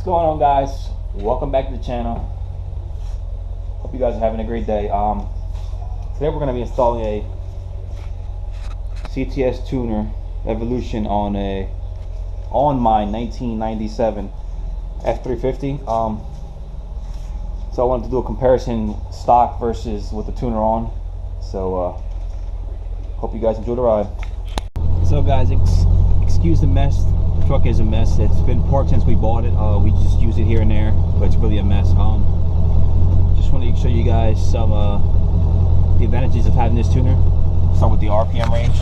What's going on, guys? Welcome back to the channel. Hope you guys are having a great day. Today we're going to be installing a CTS tuner Evolution on my 1997 F350. So I wanted to do a comparison stock versus with the tuner on. So hope you guys enjoy the ride. So guys, excuse the mess. The truck is a mess. It's been parked since we bought it. We just use it here and there, but it's really a mess. Just wanted to show you guys some the advantages of having this tuner. Start with the RPM range.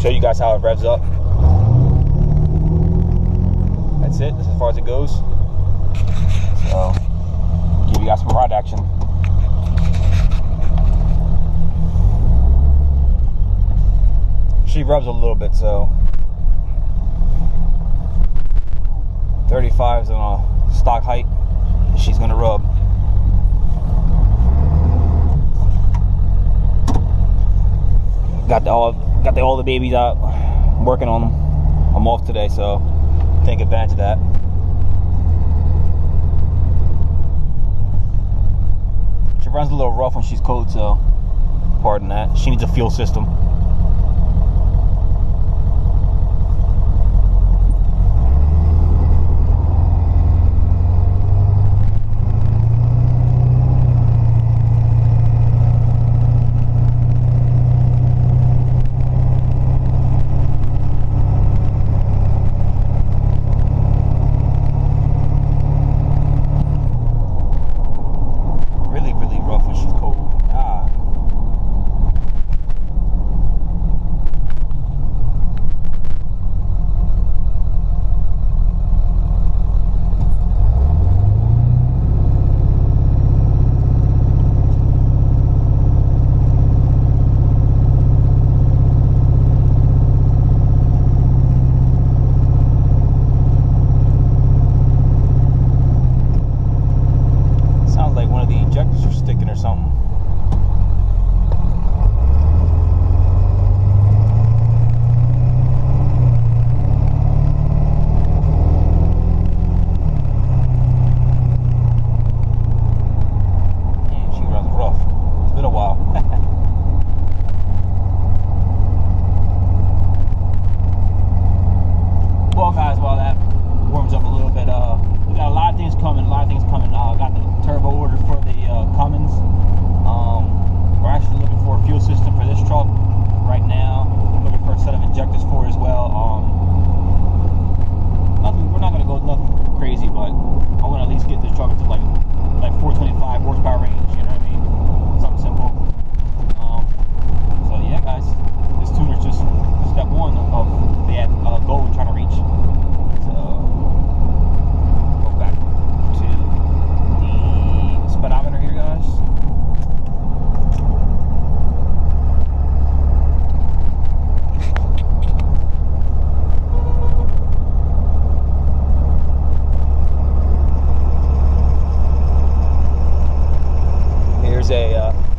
Show you guys how it revs up. That's it. That's as far as it goes. So give you guys some ride action. She rubs a little bit, so 35 is on a stock height. She's gonna rub. Got all the babies out. I'm working on them. I'm off today, so take advantage of that. She runs a little rough when she's cold, so pardon that. She needs a fuel system.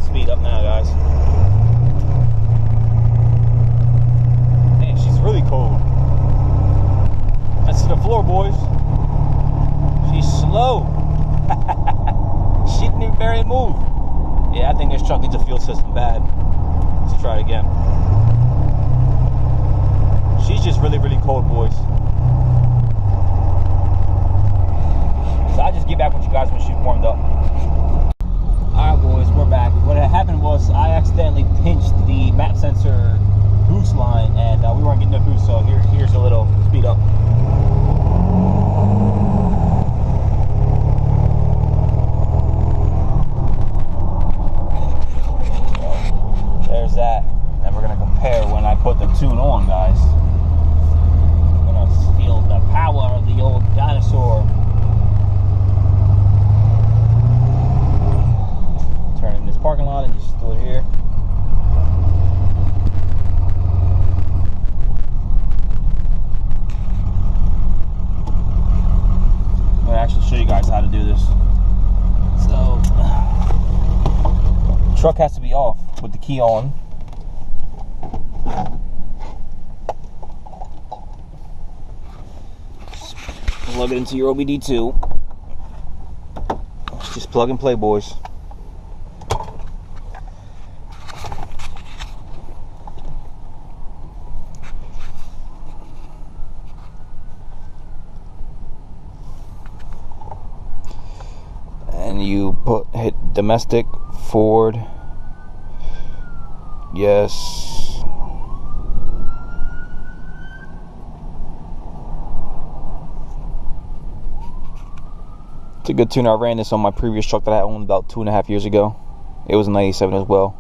Speed up now, guys. Man, she's really cold. That's to the floor, boys. She's slow. She didn't even barely move. Yeah, I think this truck needs a fuel system bad. Let's try it again. She's just really, really cold, boys. So I'll just get back with you guys when she's warmed up. Alright, boys, we're back. What had happened was I accidentally pinched the map sensor boost line, and we weren't getting no boost, so here's a little speed up. So, there's that. And we're going to compare when I put the tune on, guys. I'm going to feel the power of the old dinosaur. Turn in this parking lot and just do it here. I'm going to actually show you guys how to do this. So, the truck has to be off with the key on. Plug it into your OBD2. Just plug and play, boys. And you hit domestic, forward, yes. It's a good tuner. I ran this on my previous truck that I owned about 2.5 years ago. It was a 97 as well.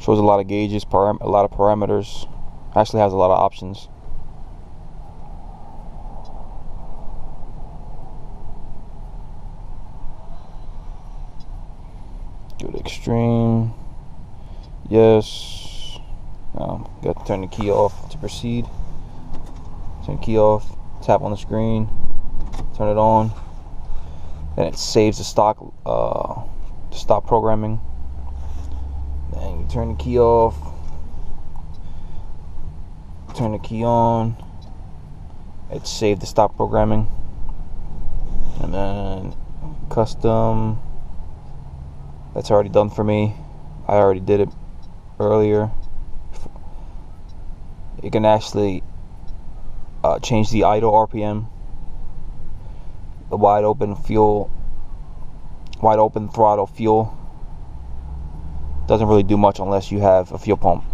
Shows a lot of gauges, a lot of parameters. Actually has a lot of options. Go to extreme. Yes. Got to turn the key off to proceed. Turn the key off. Tap on the screen. Turn it on. Then it saves the stock programming. Then you turn the key off. Turn the key on. It saved the stock programming. And then custom. That's already done for me. I already did it earlier. You can actually change the idle RPM, the wide open throttle fuel. Doesn't really do much unless you have a fuel pump.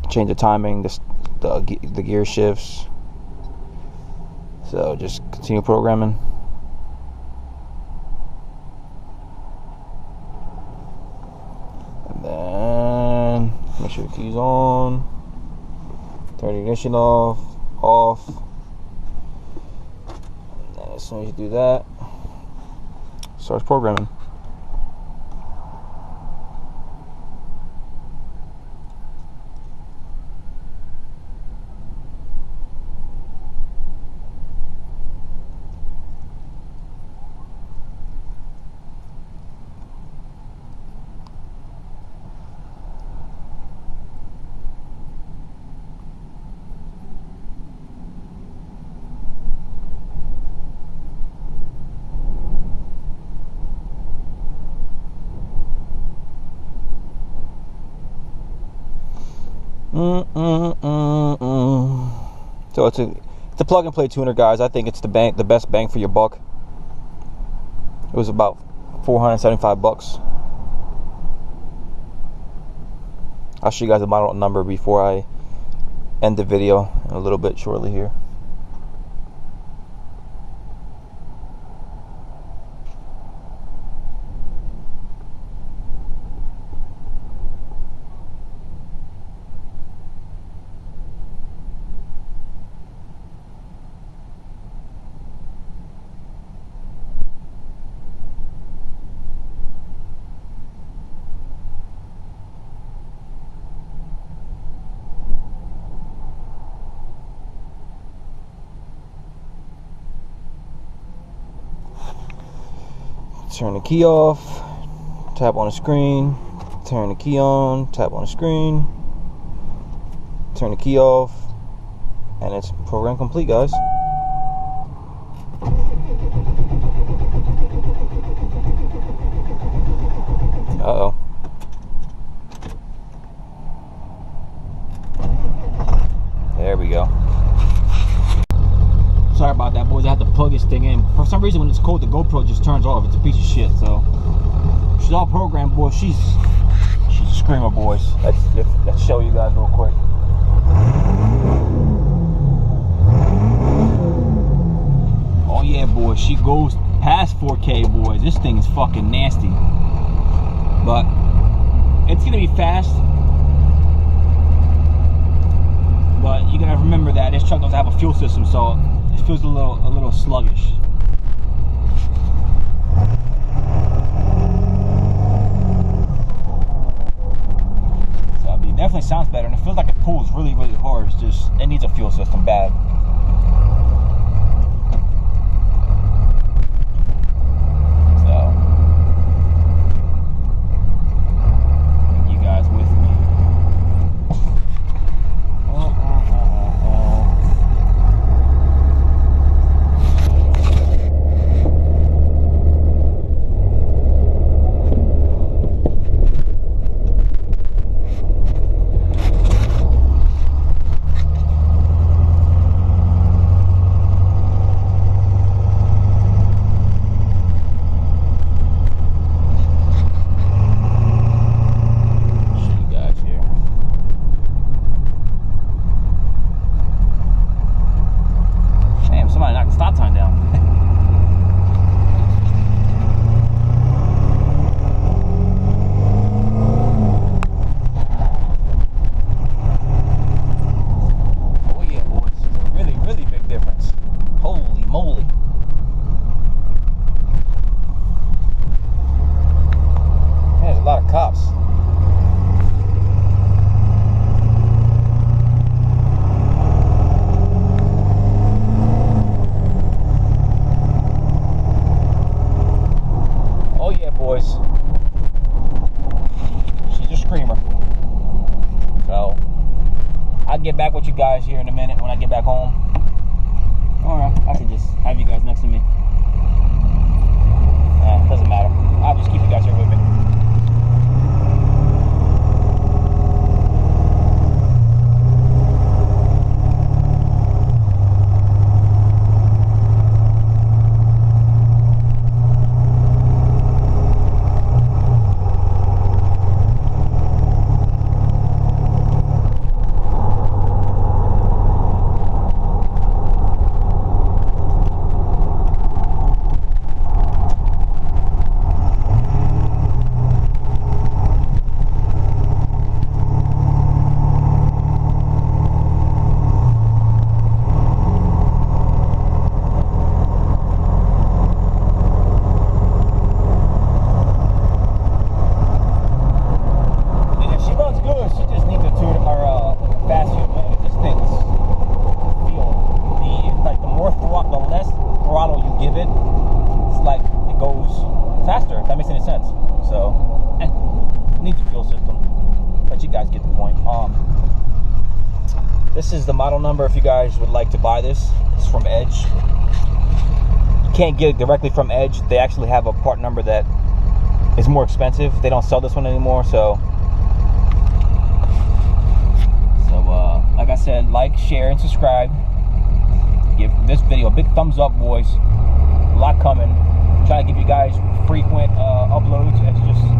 Change the timing, the gear shifts. So just continue programming. And then make sure the key's on. Turn the ignition off. And then as soon as you do that, it starts programming. So it's a plug and play tuner, guys. I think it's the best bang for your buck. It was about $475. I'll show you guys the model number before I end the video in a little bit shortly here. Turn the key off, tap on the screen, turn the key on, tap on the screen, turn the key off, and it's program complete, guys. Uh-oh. There we go. Sorry about that, boys. I had to plug this thing in. For some reason, when it's cold, the GoPro just turns off. It's a piece of shit. So she's all programmed, boys. She's a screamer, boys. Let's show you guys real quick. Oh yeah, boys. She goes past 4K, boys. This thing's fucking nasty. But it's gonna be fast. But you gotta remember that this truck doesn't have a fuel system, so it feels a little sluggish. So it definitely sounds better, and it feels like it pulls really, really hard. It's just, it needs a fuel system bad. So guys here in a minute when I get back home. Or I could just have you guys next to me. Doesn't matter. I'll just keep you guys here with me. This is the model number if you guys would like to buy this. It's from Edge. You can't get it directly from Edge. They actually have a part number that is more expensive. They don't sell this one anymore, so like I said, like, share, and subscribe. Give this video a big thumbs up, boys. A lot coming. Try to give you guys frequent uploads. It's just